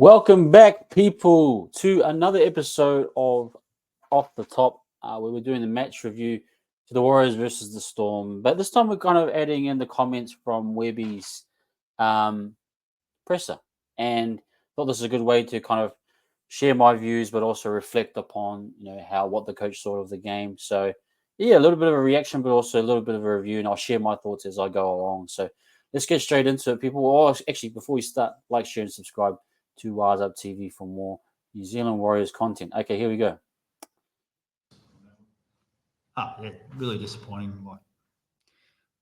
Welcome back, people, to another episode of Off the Top, where we're doing the match review to the Warriors versus the Storm. But this time we're kind of adding in the comments from Webby's um, presser, and thought this is a good way to kind of share my views, but also reflect upon how what the coach thought of the game. So yeah, a little bit of a reaction, but also a little bit of a review, and I'll share my thoughts as I go along. So let's get straight into it, people. Oh, actually, before we start, like, share, and subscribe to Wise Up TV for more New Zealand Warriors content. Okay, here we go. Yeah, really disappointing. Like,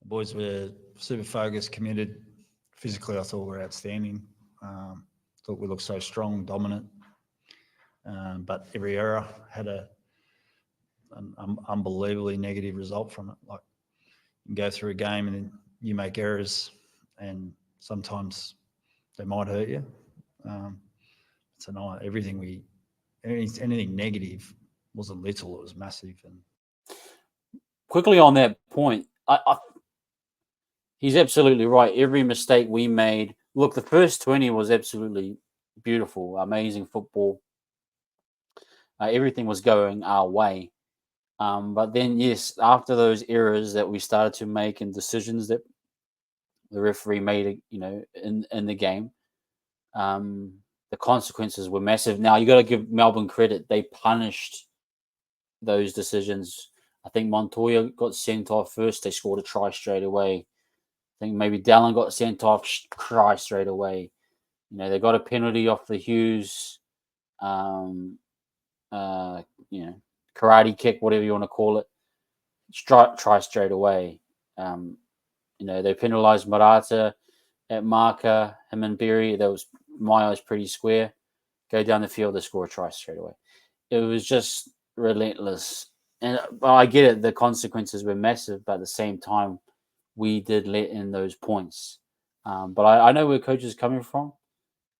the boys were super focused, committed. Physically, I thought we were outstanding. Thought we looked so strong, dominant. But every error had an unbelievably negative result from it. Like, you go through a game and then you make errors, and sometimes they might hurt you. Tonight, anything negative wasn't little; it was massive. And Quickly on that point, he's absolutely right. Every mistake we made. Look, the first 20 was absolutely beautiful, amazing football. Everything was going our way. But then, yes, after those errors that we started to make and decisions that the referee made, in the game, the consequences were massive. Now, you got to give Melbourne credit. They punished those decisions. I think Montoya got sent off first. They scored a try straight away. I think maybe Dallin got sent off, try straight away. They got a penalty off the Hughes, karate kick, whatever you want to call it. Try straight away. They penalised Murata at marker, him and Berry. That was my eyes pretty square. Go down the field, they score a try straight away. It was just relentless. And I get it, the consequences were massive, but at the same time, we did let in those points. But I know where coach is coming from.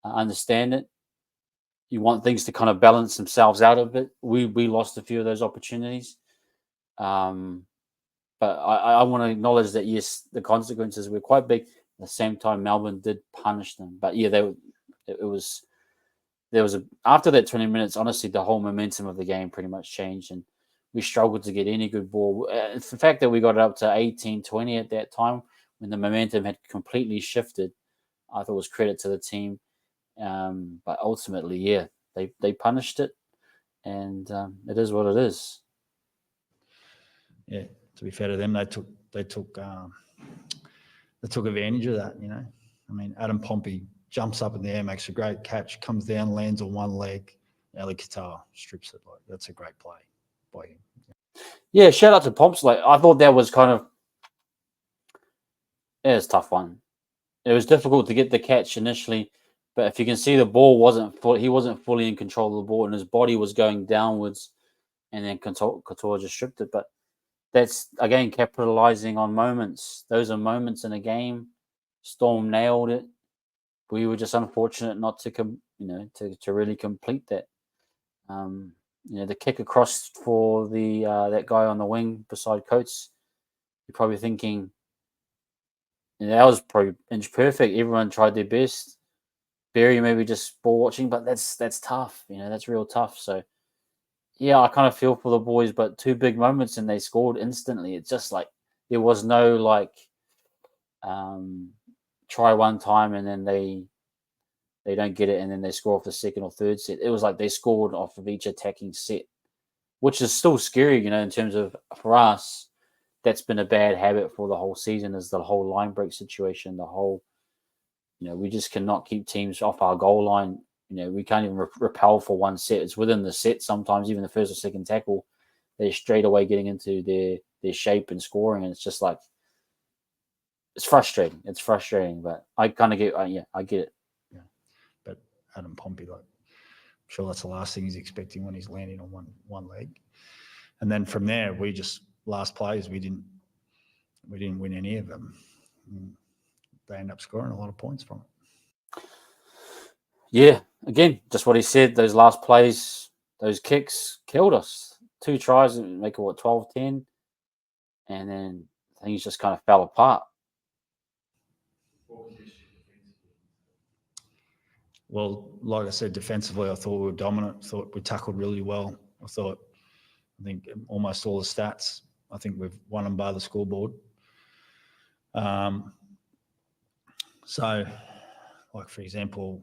I understand it. You want things to kind of balance themselves out a bit. We lost a few of those opportunities. But I want to acknowledge that, yes, the consequences were quite big. At the same time, Melbourne did punish them. But yeah, after that 20 minutes, honestly, the whole momentum of the game pretty much changed, and we struggled to get any good ball. The fact that we got it up to 18-20 at that time, when the momentum had completely shifted, I thought was credit to the team. But ultimately, yeah, they punished it, and it is what it is. Yeah, to be fair to them, they took advantage of that. I mean, Adam Pompey jumps up in the air, makes a great catch, comes down, lands on one leg. Ali Qatar strips it. Like, that's a great play by him. Yeah, shout out to Pomps. Like, I thought that was kind of, it was a tough one. It was difficult to get the catch initially, but if you can see, the ball he wasn't fully in control of the ball, and his body was going downwards, and then Couture just stripped it. But that's, again, capitalizing on moments. Those are moments in a game. Storm nailed it. We were just unfortunate not to to really complete that. The kick across for the that guy on the wing beside Coates. You're probably thinking, that was probably inch perfect. Everyone tried their best. Berry maybe just ball watching, but that's tough. That's real tough. So yeah, I kind of feel for the boys, but two big moments and they scored instantly. It's just like there was no try one time and then they don't get it and then they score off the second or third set. It was like they scored off of each attacking set, which is still scary, in terms of, for us, that's been a bad habit for the whole season, is the whole line break situation, the whole, we just cannot keep teams off our goal line. We can't even repel for one set. It's within the set sometimes, even the first or second tackle, they're straight away getting into their shape and scoring, and it's just like, it's frustrating. It's frustrating, but I kind of get, I get it. Yeah, but Adam Pompey, like, I'm sure that's the last thing he's expecting when he's landing on one leg, and then from there, we just last plays we didn't win any of them. They end up scoring a lot of points from it. Yeah, again, just what he said, those last plays, those kicks killed us. 2 tries and make it, 12-10, and then things just kind of fell apart. Well, like I said, defensively, I thought we were dominant. I thought we tackled really well. I think almost all the stats, I think we've won them by the scoreboard. So, like, for example,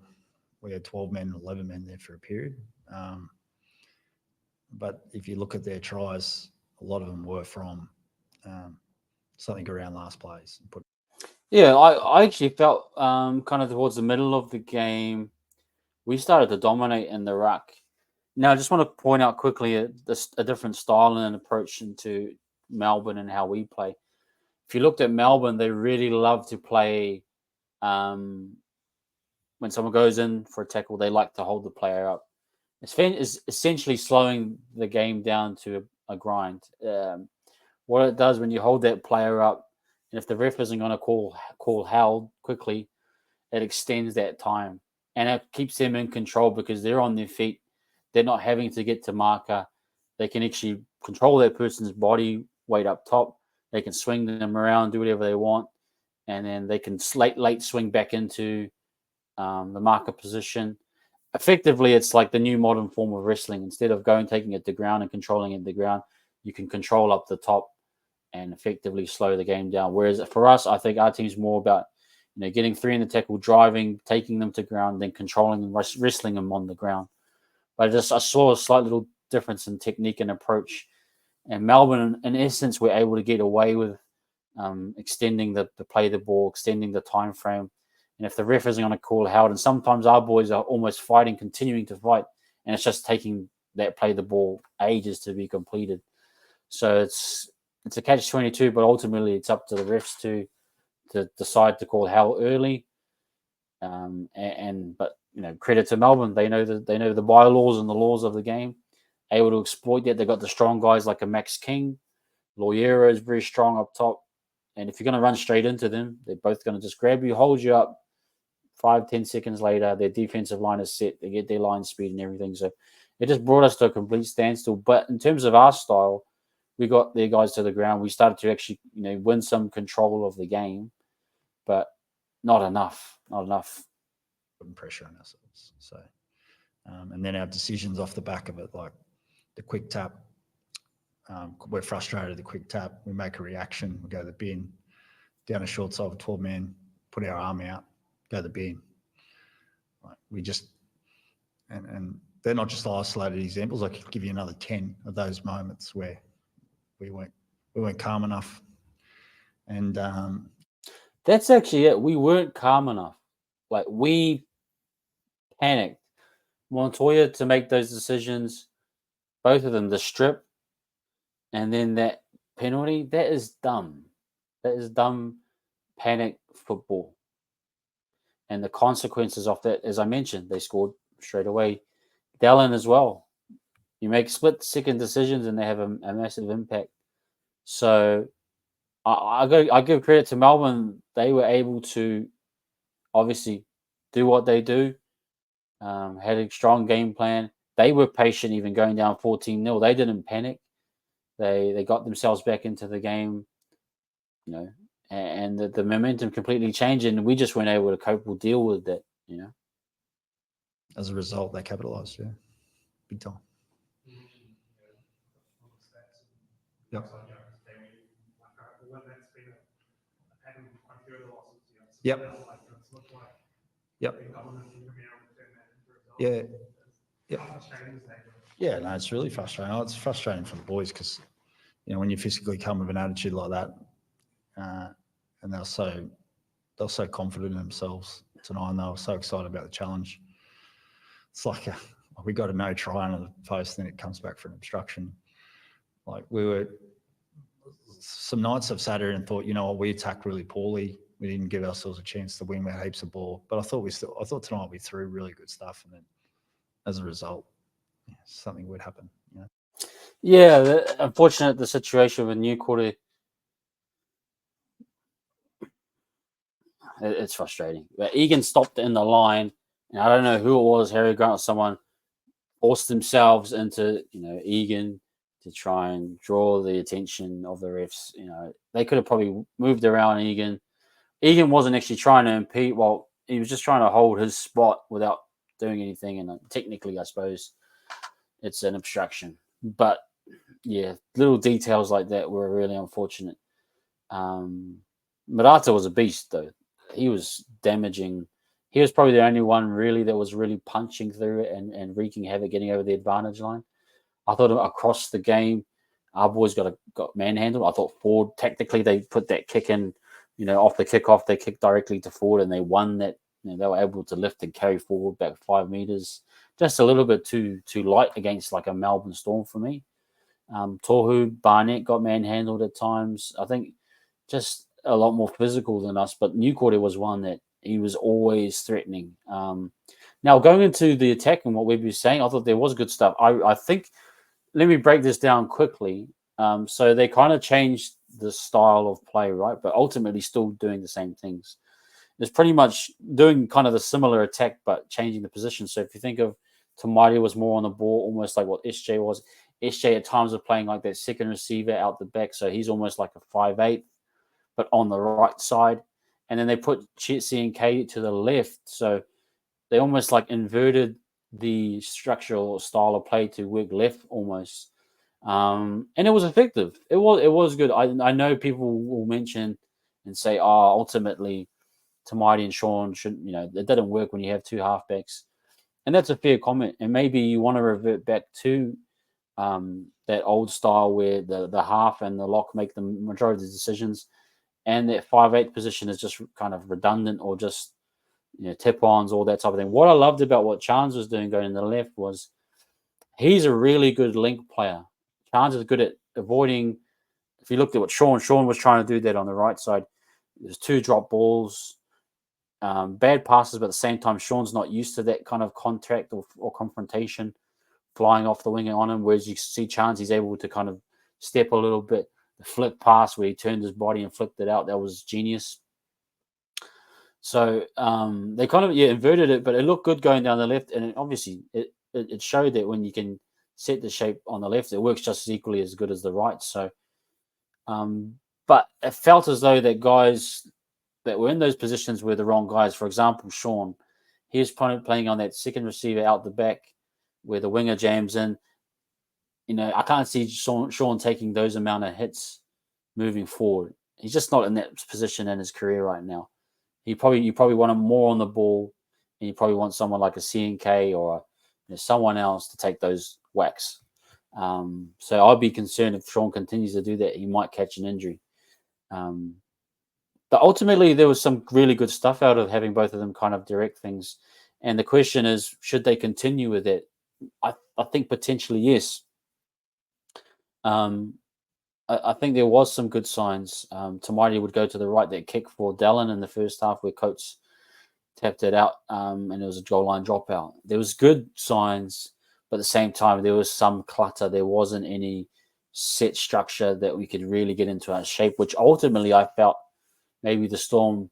we had 12 men, 11 men there for a period. But if you look at their tries, a lot of them were from something around last plays. Yeah, I actually felt kind of towards the middle of the game, we started to dominate in the ruck. Now, I just want to point out quickly a different style and approach into Melbourne and how we play. If you looked at Melbourne, they really love to play when someone goes in for a tackle, they like to hold the player up. It's essentially slowing the game down to a grind. What it does when you hold that player up, and if the ref isn't going to call held quickly, it extends that time and it keeps them in control because they're on their feet. They're not having to get to marker. They can actually control that person's body weight up top. They can swing them around, do whatever they want, and then they can late swing back into the marker position. Effectively, it's like the new modern form of wrestling. Instead of taking it to ground and controlling it to the ground, you can control up the top and effectively slow the game down. Whereas for us, I think our team's more about getting three in the tackle, driving, taking them to ground, then controlling and wrestling them on the ground. But I saw a slight little difference in technique and approach. And Melbourne, in essence, were able to get away with extending the play the ball, extending the time frame. And if the ref isn't going to call held, and sometimes our boys are almost fighting, continuing to fight, and it's just taking that play the ball ages to be completed. So it's a catch-22, but ultimately it's up to the refs to decide to call held early. But credit to Melbourne, they know the bylaws and the laws of the game, able to exploit that. They've got the strong guys like a Max King, Loiero is very strong up top, and if you're going to run straight into them, they're both going to just grab you, hold you up. 5-10 seconds later, their defensive line is set. They get their line speed and everything. So it just brought us to a complete standstill. But in terms of our style, we got their guys to the ground. We started to actually, win some control of the game, but not enough. Not enough. Putting pressure on ourselves. So, and then our decisions off the back of it, like the quick tap. We're frustrated at the quick tap. We make a reaction. We go to the bin, down a short side of 12 men, put our arm out, go to the bin. Like we just, and they're not just isolated examples. I could give you another 10 of those moments where we weren't calm enough. And that's actually it. We weren't calm enough. Like we panicked. Montoya to make those decisions, both of them, the strip and then that penalty, that is dumb. That is dumb panic football. And the consequences of that, as I mentioned, they scored straight away. Dallin as well. You make split-second decisions and they have a massive impact. So I give credit to Melbourne. They were able to obviously do what they do. Had a strong game plan. They were patient even going down 14-0. They didn't panic. They got themselves back into the game, and the momentum completely changed, and we just weren't able to cope or deal with that, As a result, they capitalised, yeah. Big time. Yep. Yep. Yep. Yeah. Yep. Yeah, no, it's really frustrating. It's frustrating for the boys because, when you physically come with an attitude like that, and they're so confident in themselves tonight, and they were so excited about the challenge. It's like we got a no try on the post, then it comes back for an obstruction. Like some nights I've sat here and thought, we attacked really poorly. We didn't give ourselves a chance to win. We had heaps of ball, but I thought tonight we threw really good stuff, and then as a result, something would happen. Yeah, unfortunate the situation with New Quarter. It's frustrating. But Egan stopped in the line, and I don't know who it was, Harry Grant or someone, forced themselves into Egan to try and draw the attention of the refs. They could have probably moved around Egan. Egan wasn't actually trying to impede. Well, he was just trying to hold his spot without doing anything. And technically, I suppose it's an obstruction. But yeah, little details like that were really unfortunate. Murata was a beast, though. He was damaging. He was probably the only one really that was really punching through it and wreaking havoc, getting over the advantage line. I thought across the game, our boys got manhandled. I thought Ford, tactically, they put that kick in, off the kickoff, they kicked directly to Ford and they won that. They were able to lift and carry forward back 5 meters. Just a little bit too light against like a Melbourne Storm for me. Tohu, Barnett got manhandled at times. I think just a lot more physical than us, but Newcourt was one that he was always threatening. Now, going into the attack and what we've been saying, I thought there was good stuff. I think, let me break this down quickly. So they kind of changed the style of play, right? But ultimately still doing the same things. It's pretty much doing kind of the similar attack, but changing the position. So if you think of Tamati was more on the ball, almost like what SJ was. SJ at times was playing like that second receiver out the back. So he's almost like a 5'8", but on the right side. And then they put CNK to the left. So they almost like inverted the structural style of play to work left almost. And it was effective. It was good. I know people will mention and say, ultimately, Tamati and Sean shouldn't, it doesn't work when you have two halfbacks. And that's a fair comment. And maybe you want to revert back to that old style where the half and the lock make the majority of the decisions. And that 5'8" position is just kind of redundant or just, tip-ons, all that type of thing. What I loved about what Chance was doing going in the left was he's a really good link player. Chance is good at avoiding. If you looked at what Sean was trying to do that on the right side, there's 2 drop balls, bad passes, but at the same time, Sean's not used to that kind of contact or confrontation flying off the wing on him, whereas you see Chance, he's able to kind of step a little bit. The flip pass where he turned his body and flipped it out, that was genius. So they kind of inverted it, but it looked good going down the left, and obviously it showed that when you can set the shape on the left, it works just as equally as good as the right. So, but it felt as though that guys that were in those positions were the wrong guys. For example, Sean, he was playing on that second receiver out the back where the winger jams in. I can't see Sean taking those amount of hits moving forward. He's just not in that position in his career right now. You probably want him more on the ball, and you probably want someone like a CNK or someone else to take those whacks. So I'd be concerned if Sean continues to do that, he might catch an injury. But ultimately, there was some really good stuff out of having both of them kind of direct things. And the question is, should they continue with it? I think potentially yes. I think there was some good signs. Tamati would go to the right, that kick for Dallin in the first half where Coates tapped it out, and it was a goal line dropout. There was good signs, but at the same time, there was some clutter. There wasn't any set structure that we could really get into our shape, which ultimately I felt maybe the Storm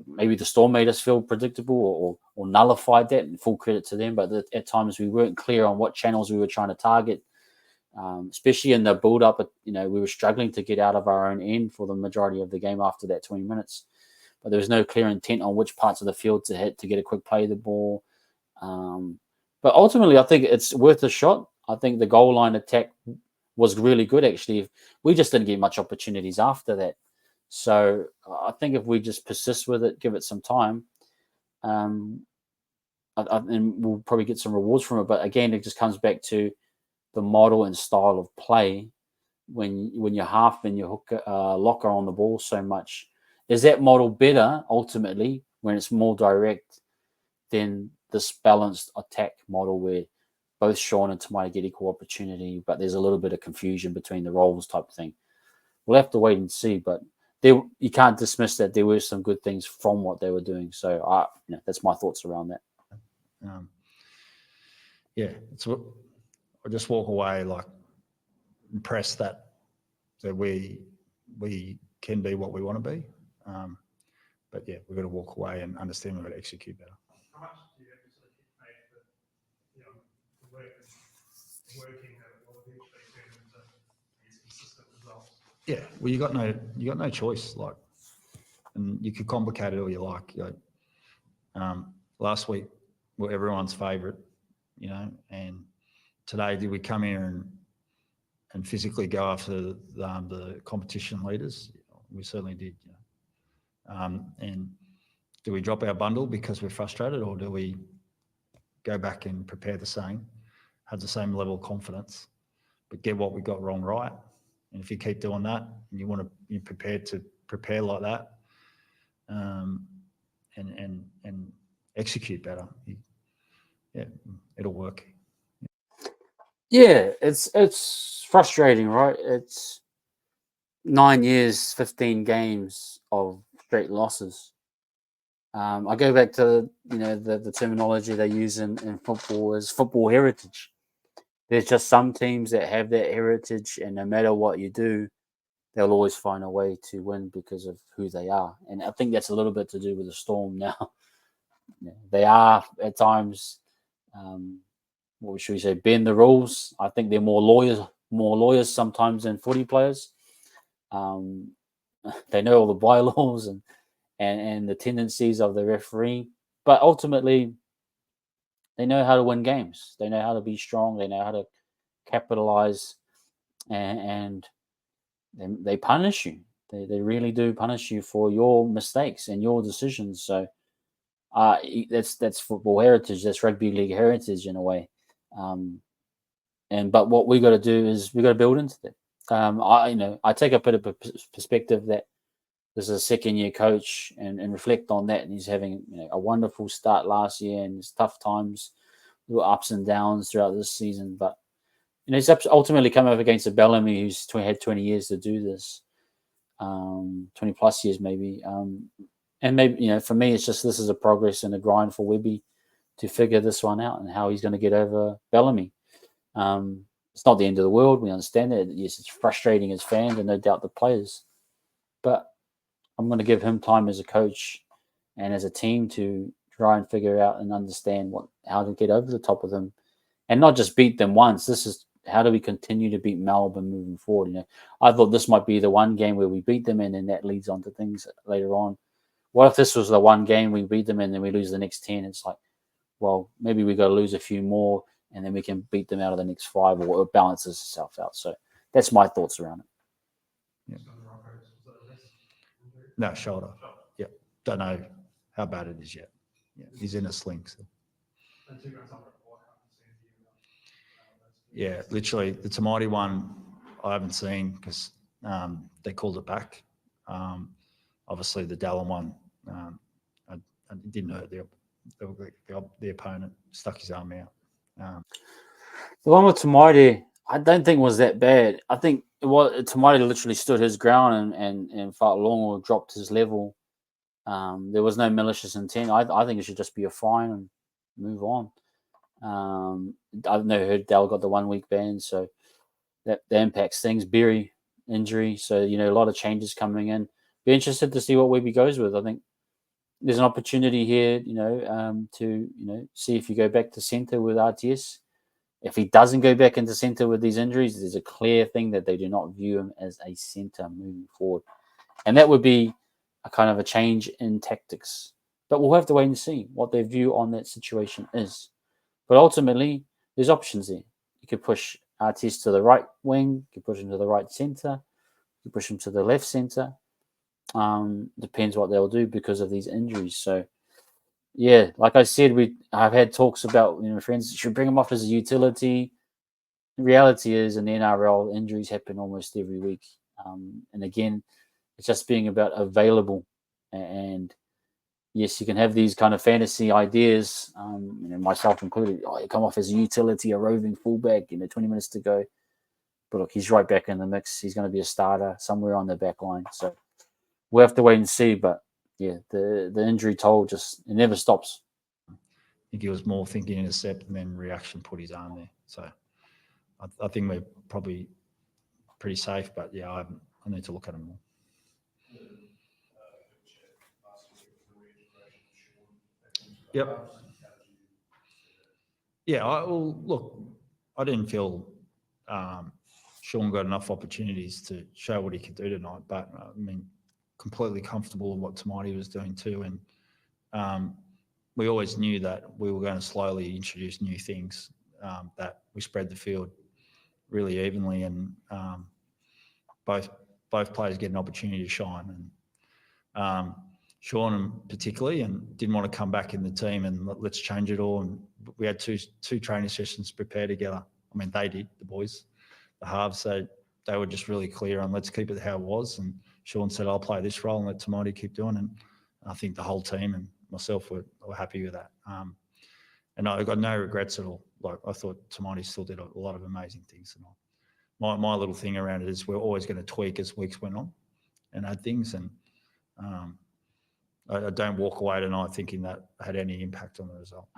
made us feel predictable or nullified that, and full credit to them. But at times we weren't clear on what channels we were trying to target. Especially in the build-up, we were struggling to get out of our own end for the majority of the game after that 20 minutes. But there was no clear intent on which parts of the field to hit to get a quick play of the ball. But ultimately, I think it's worth a shot. I think the goal line attack was really good, actually. We just didn't get much opportunities after that. So I think if we just persist with it, give it some time, and we'll probably get some rewards from it. But again, it just comes back to the model and style of play when you're half and your locker on the ball so much. Is that model better ultimately when it's more direct than this balanced attack model where both Sean and Tamati get equal opportunity, but there's a little bit of confusion between the roles type of thing? We'll have to wait and see, but you can't dismiss that there were some good things from what they were doing. So that's my thoughts around that. I just walk away like impressed that we can be what we want to be. But yeah, we've got to walk away and understand we've got to execute better. How much do you actually get paid for the work and working that will eventually turn into these consistent results? Yeah, well, you got no choice. And you could complicate it all you like. last week were everyone's favourite, and today did we come here and physically go after the competition leaders? We certainly did. And do we drop our bundle because we're frustrated, or do we go back and prepare the same, have the same level of confidence, but get what we got wrong right? And if you keep doing that and you're prepared to prepare like that, and execute better, it'll work. Yeah, it's frustrating, right? It's 9 years, 15 games of straight losses. I go back to the terminology they use in football is football heritage. There's just some teams that have that heritage, and no matter what you do, they'll always find a way to win because of who they are. And I think that's a little bit to do with the Storm now. They are at times, what should we say, bend the rules. I think they're more lawyers sometimes than footy players. They know all the bylaws and the tendencies of the referee, but ultimately they know how to win games. They know how to be strong. They know how to capitalize, and they punish you. They really do punish you for your mistakes and your decisions. So that's football heritage. That's rugby league heritage in a way. But what we got to do is we got to build into that. I take a bit of a perspective that this is a second-year coach and reflect on that. And he's having a wonderful start last year, and it's tough times, little ups and downs throughout this season. But he's ultimately come up against a Bellamy who's had 20 years to do this, 20 plus years maybe. And maybe for me, it's just this is a progress and a grind for Webby to figure this one out and how he's going to get over Bellamy. It's not the end of the world. We understand that. Yes, it's frustrating as fans and no doubt the players. But I'm going to give him time as a coach and as a team to try and figure out and understand how to get over the top of them and not just beat them once. This is how do we continue to beat Melbourne moving forward? I thought this might be the one game where we beat them and then that leads on to things later on. What if this was the one game we beat them and then we lose the next 10? It's like, well, maybe we got to lose a few more and then we can beat them out of the next 5 or it balances itself out. So that's my thoughts around it. Yeah. No, shoulder. Yeah. Don't know how bad it is yet. Yeah. He's in a sling. So. Yeah, literally the Tamati one I haven't seen because they called it back. Obviously the Dallin one, I didn't hurt the opponent, stuck his arm out. The one with Tamati, I don't think was that bad. I think Tamati literally stood his ground and fought long or dropped his level. There was no malicious intent. I think it should just be a fine and move on. I've never heard Dal got the 1 week ban, so that impacts things. Berry injury, so a lot of changes coming in. Be interested to see what Webby goes with. I think there's an opportunity here, to see if you go back to centre with RTS. If he doesn't go back into centre with these injuries, there's a clear thing that they do not view him as a centre moving forward, and that would be a kind of a change in tactics. But we'll have to wait and see what their view on that situation is. But ultimately, there's options there. You could push RTS to the right wing, you could push him to the right centre, you could push him to the left centre. Depends what they'll do because of these injuries. So, yeah, like I said, I've had talks about friends should bring him off as a utility. The reality is, in the NRL, injuries happen almost every week. And again, it's just being about available. And yes, you can have these kind of fantasy ideas, myself included. You come off as a utility, a roving fullback, 20 minutes to go. But look, he's right back in the mix. He's going to be a starter somewhere on the back line. So we'll have to wait and see. But yeah, the injury toll it never stops. I think he was more thinking intercept and then reaction put his arm there. So I think we're probably pretty safe. But yeah, I need to look at him more. Yep. Yeah, I didn't feel Sean got enough opportunities to show what he could do tonight, but completely comfortable with what Tamati was doing too. And we always knew that we were going to slowly introduce new things, that we spread the field really evenly, and both players get an opportunity to shine. And Sean particularly, and didn't want to come back in the team and let's change it all. And we had two training sessions prepared together. I mean, they did, the boys, the halves. So they were just really clear on let's keep it how it was. And Sean said, I'll play this role and let Tamati keep doing it. And I think the whole team and myself were happy with that. And I got no regrets at all. Like, I thought Tamati still did a lot of amazing things. And my little thing around it is we're always going to tweak as weeks went on and add things. And I don't walk away tonight thinking that had any impact on the result.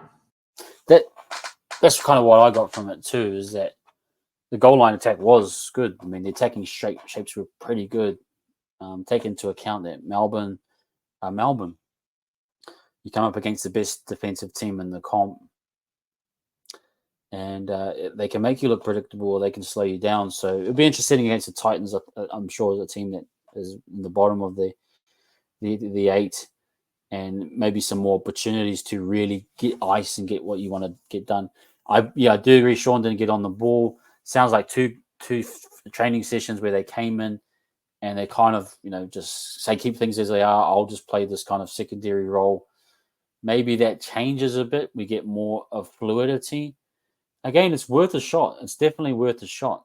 That's kind of what I got from it too, is that the goal line attack was good. I mean, the attacking shapes were pretty good. Take into account that Melbourne, you come up against the best defensive team in the comp, and they can make you look predictable or they can slow you down. So it'll be interesting against the Titans. I'm sure, as a team that is in the bottom of the 8, and maybe some more opportunities to really get ice and get what you want to get done. I do agree. Sean didn't get on the ball. Sounds like two training sessions where they came in and they kind of, just say keep things as they are. I'll just play this kind of secondary role. Maybe that changes a bit. We get more of fluidity. Again, it's worth a shot. It's definitely worth a shot.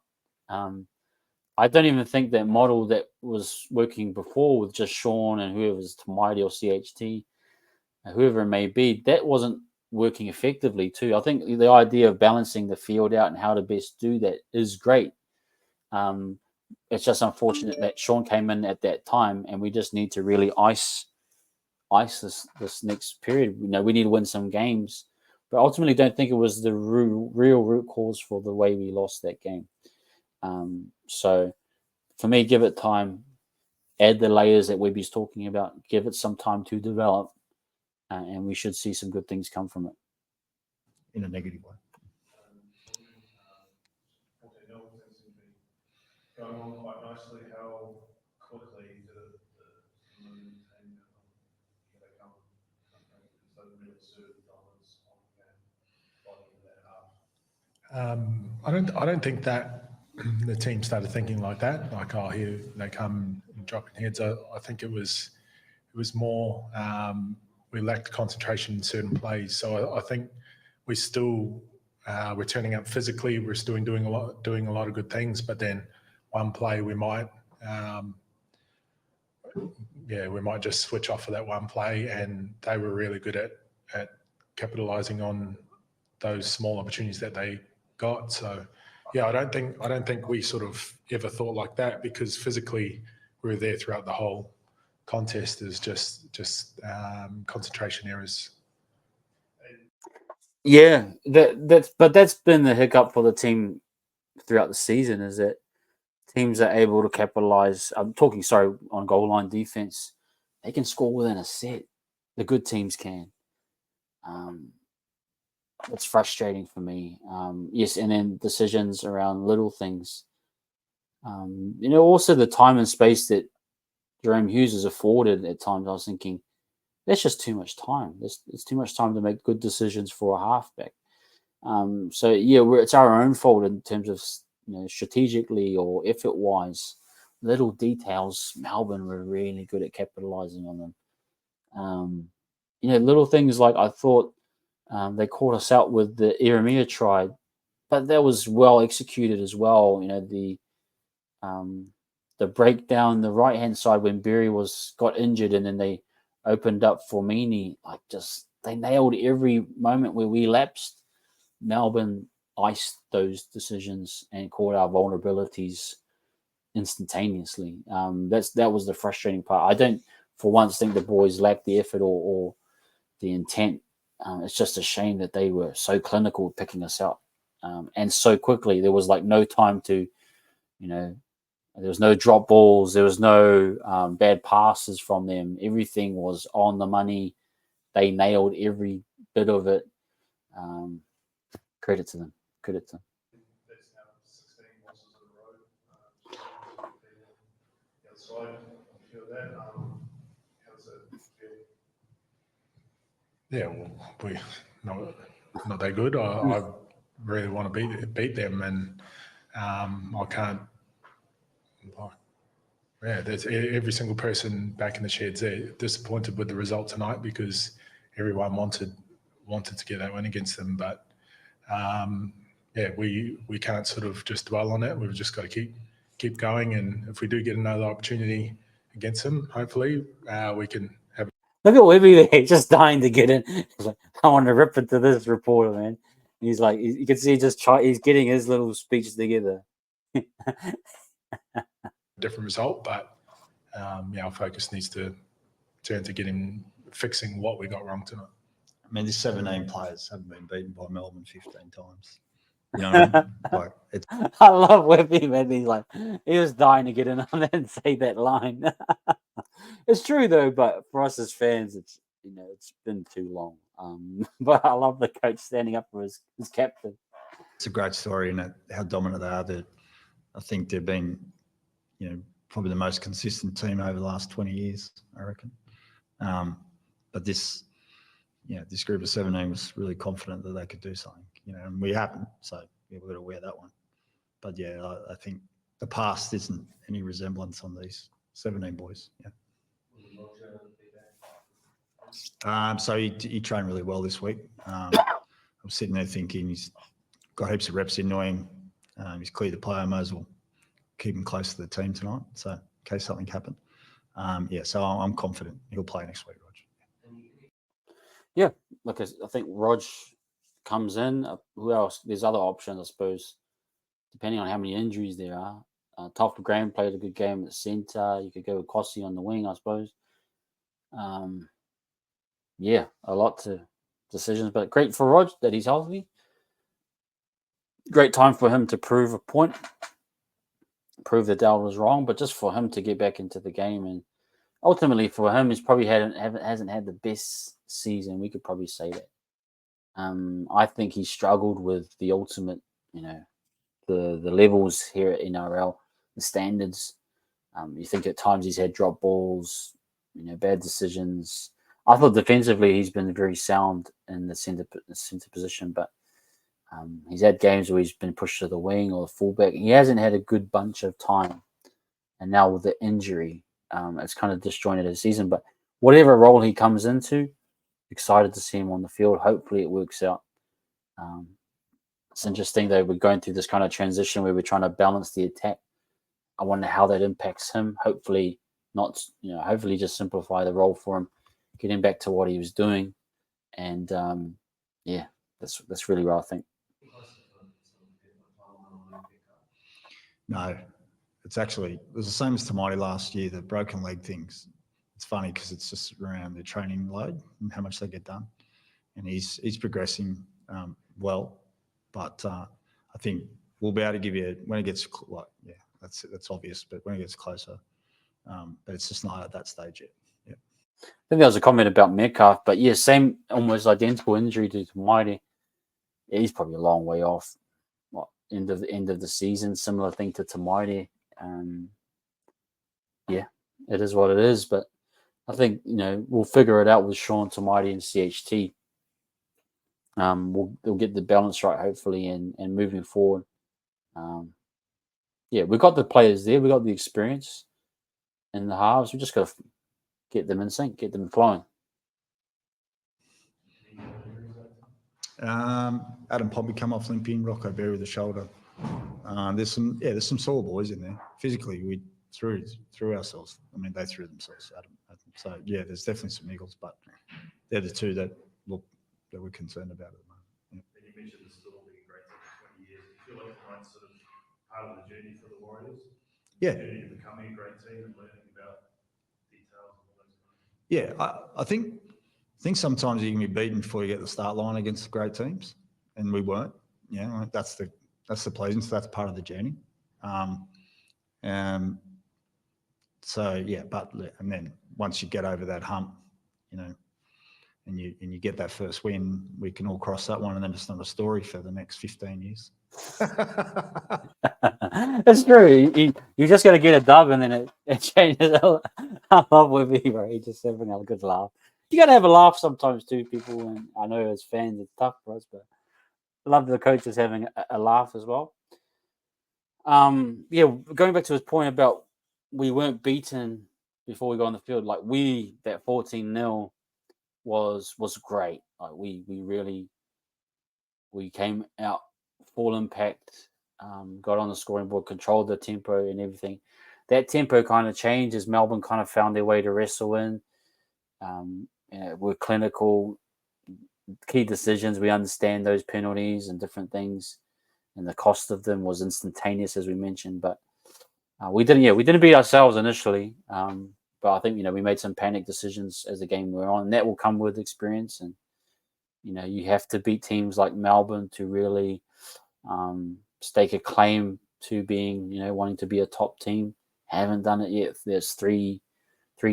I don't even think that model that was working before with just Sean and whoever was Tamati or CHT, whoever it may be, that wasn't working effectively too. I think the idea of balancing the field out and how to best do that is great. It's just unfortunate that Sean came in at that time, and we just need to really ice this next period. We need to win some games, but ultimately don't think it was the real root cause for the way we lost that game. So for me, give it time, add the layers that Webby's talking about, give it some time to develop, and we should see some good things come from it. In a negative way. Going on quite nicely. How quickly did the team come so really assertive dominance on the game? I don't think that the team started thinking like that. Like, oh, here they come dropping heads. I think it was more we lacked concentration in certain plays. So I think we still we're turning up physically. We're still doing a lot of good things. But then one play we might we might just switch off for that one play, and they were really good at capitalising on those small opportunities that they got. So yeah, I don't think we sort of ever thought like that, because physically we were there throughout the whole contest. Is just concentration errors. Yeah, that's been the hiccup for the team throughout the season, is that teams are able to capitalize. I'm talking, on goal line defense. They can score within a set. The good teams can. It's frustrating for me. Yes, and then decisions around little things. Also the time and space that Jerome Hughes is afforded at times. I was thinking, that's just too much time. It's too much time to make good decisions for a halfback. It's our own fault in terms of strategically or effort wise. Little details. Melbourne were really good at capitalizing on them. Little things like I thought they caught us out with the Eremia try, but that was well executed as well. The breakdown, the right hand side when Berry got injured, and then they opened up for Meany. They nailed every moment where we lapsed. Melbourne iced those decisions and caught our vulnerabilities instantaneously. That was the frustrating part. I don't for once think the boys lacked the effort or the intent. It's just a shame that they were so clinical picking us out and so quickly. There was no time to, there was no drop balls. There was no bad passes from them. Everything was on the money. They nailed every bit of it. Credit to them. That's now 16 losses in a row. Outside, I feel that. How does it feel? Yeah, well, we not that good. I really want to beat them, and I can't. Like, yeah, there's every single person back in the sheds there disappointed with the result tonight because everyone wanted to get that win against them, but yeah, we can't sort of just dwell on it. We've just got to keep going, and if we do get another opportunity against them, hopefully we can have. Look at Webby there, just dying to get in. He's like, I want to rip into this reporter, man. He's like, you can see he's getting his little speech together. Different result, but yeah, our focus needs to turn to fixing what we got wrong tonight. I mean, these 17 players haven't been beaten by Melbourne 15 times. You know what I mean? Like, it's I love Webby, man. He's like, he was dying to get in on that and say that line. It's true though, but for us as fans, it's it's been too long. But I love the coach standing up for his captain. it's a great story and how dominant they are. I think they've been, probably the most consistent team over the last 20 years, I reckon. But this group of 17 was really confident that they could do something, and we haven't. So we've got to wear that one. But yeah, I think the past isn't any resemblance on these 17 boys. Yeah. So he trained really well this week. I was sitting there thinking he's got heaps of reps into him. He's cleared the player. May as well keep him close to the team tonight. So in case something happened. So I'm confident he'll play next week, Rog. Yeah, look, I think Rog comes in. Who else? There's other options, I suppose, depending on how many injuries there are. Topher Graham played a good game at centre. You could go with Kossi on the wing, I suppose. Yeah, a lot to decisions, but great for Rog that he's healthy. Great time for him to prove a point, prove that Dal was wrong, but just for him to get back into the game, and ultimately for him, he's probably hasn't had the best season. We could probably say that. I think he struggled with the ultimate, the levels here at NRL, the standards. You think at times he's had drop balls, bad decisions. I thought defensively he's been very sound in the centre position, but he's had games where he's been pushed to the wing or the fullback. He hasn't had a good bunch of time, and now with the injury, it's kind of disjointed his season. But whatever role he comes into, excited to see him on the field. Hopefully it works out. It's interesting though, we're going through this kind of transition where we're trying to balance the attack. I wonder how that impacts him. Hopefully not, hopefully just simplify the role for him, get him back to what he was doing. And that's really what I think. No, it's the same as Tamati last year, the broken leg things. It's funny because it's just around the training load and how much they get done. And he's progressing well, but I think we'll be able to give you, when it gets, that's obvious, but when it gets closer, but it's just not at that stage yet. Yeah. I think there was a comment about Metcalf, but yeah, same almost identical injury to Mighty. Yeah, he's probably a long way off. End of the season, similar thing to Tamati. Yeah, it is what it is. But I think we'll figure it out with Sean Tamati and CHT. We'll get the balance right, hopefully, and moving forward. We've got the players there. We've got the experience in the halves. We just got to get them in sync, get them flowing. Adam Poppy come off limping, Rocco Berry with the shoulder. There's some sore boys in there. Physically, we threw ourselves. I mean, they threw themselves. Adam. So yeah, there's definitely some niggles, but they're the two that we're concerned about at the moment. Yeah. And you mentioned the Storm being great for 20 years. Do you feel like tonight's sort of part of the journey for the Warriors? Yeah. The journey to becoming a great team and learning about details and all those things. Yeah, I think sometimes you can be beaten before you get the start line against great teams, and we weren't. That's the pleasant. So that's part of the journey. So yeah, and then once you get over that hump, and you get that first win, we can all cross that one, and then it's not a story for the next 15 years. That's true. You just got to get a dub, and then it changes. I love Webby, bro. He's just having a good laugh. you got to have a laugh sometimes too, people. And I know as fans, it's tough for us, but I love the coaches having a laugh as well. Yeah, going back to his point about we weren't beaten before we got on the field. Like that 14-0 was great. Like we came out full impact, got on the scoring board, controlled the tempo and everything. That tempo kind of changed as Melbourne kind of found their way to wrestle in. We're clinical, key decisions. We understand those penalties and different things, and the cost of them was instantaneous, as we mentioned. But we didn't beat ourselves initially. But I think we made some panic decisions as the game went on, and that will come with experience. And you have to beat teams like Melbourne to really stake a claim to being, wanting to be a top team. Haven't done it yet. There's three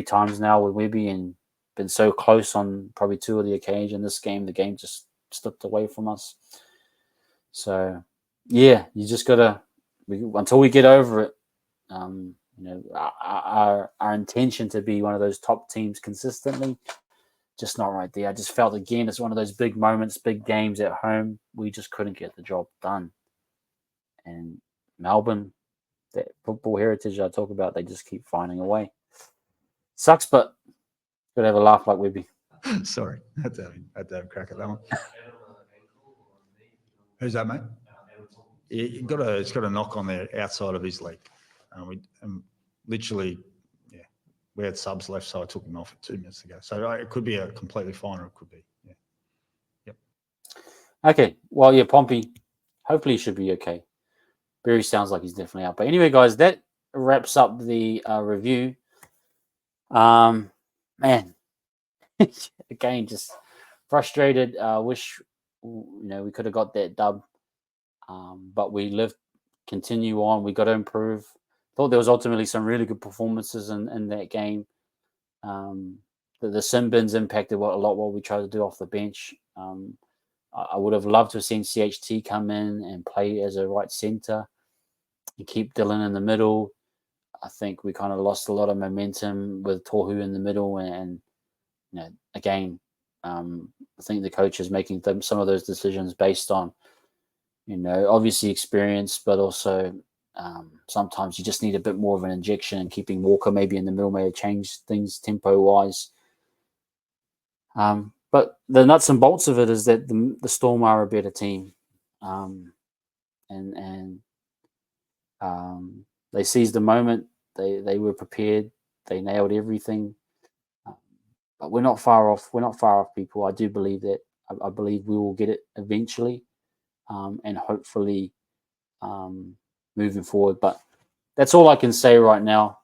times now with Webby, and been so close on probably two of the occasions. This game, the game just slipped away from us. So, yeah, you just gotta until we get over it. Our intention to be one of those top teams consistently, just not right there. I just felt again it's one of those big moments, big games at home. We just couldn't get the job done. And Melbourne, that football heritage I talk about, they just keep finding a way. Sucks, but gotta have a laugh like Webby. Sorry, had to have a crack at that one. Who's that, mate? It's got a knock on the outside of his leg. Literally, we had subs left, so I took him off 2 minutes ago. So it could be a completely fine, or it could be, Yep. Okay, well, yeah, Pompey, hopefully he should be okay. Berry sounds like he's definitely out. But anyway, guys, that wraps up the review. Man, again, just frustrated. Wish we could have got that dub, but we continue on. We got to improve. Thought there was ultimately some really good performances in that game. The sin bins impacted a lot what we tried to do off the bench. I would have loved to have seen CHT come in and play as a right centre and keep Dylan in the middle. I think we kind of lost a lot of momentum with Tohu in the middle, and again, I think the coach is making some of those decisions based on, obviously experience, but also sometimes you just need a bit more of an injection, and keeping Walker maybe in the middle may have changed things tempo-wise. But the nuts and bolts of it is that the Storm are a better team, and they seized the moment. They were prepared. They nailed everything. But we're not far off. We're not far off, people. I do believe that. I believe we will get it eventually, and hopefully moving forward. But that's all I can say right now.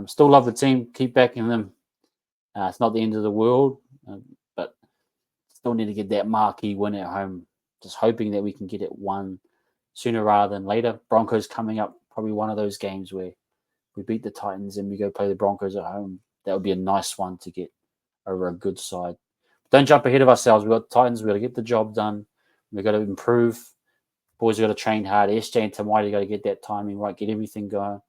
Still love the team. Keep backing them. It's not the end of the world, but still need to get that marquee win at home. Just hoping that we can get it won sooner rather than later. Broncos coming up, probably one of those games where we beat the Titans and we go play the Broncos at home. That would be a nice one to get over a good side. Don't jump ahead of ourselves. We've got Titans. We've got to get the job done. We've got to improve. Boys have got to train hard. SJ and Tamati got to get that timing right, get everything going.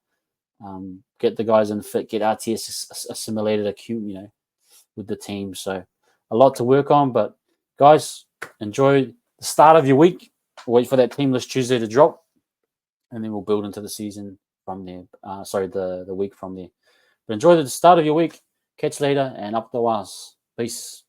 Get the guys in fit, get RTS assimilated, with the team. So a lot to work on. But guys, enjoy the start of your week. Wait for that Team List Tuesday to drop, and then we'll build into the season from there. The week from there. But enjoy the start of your week. Catch you later, and up the was. Peace.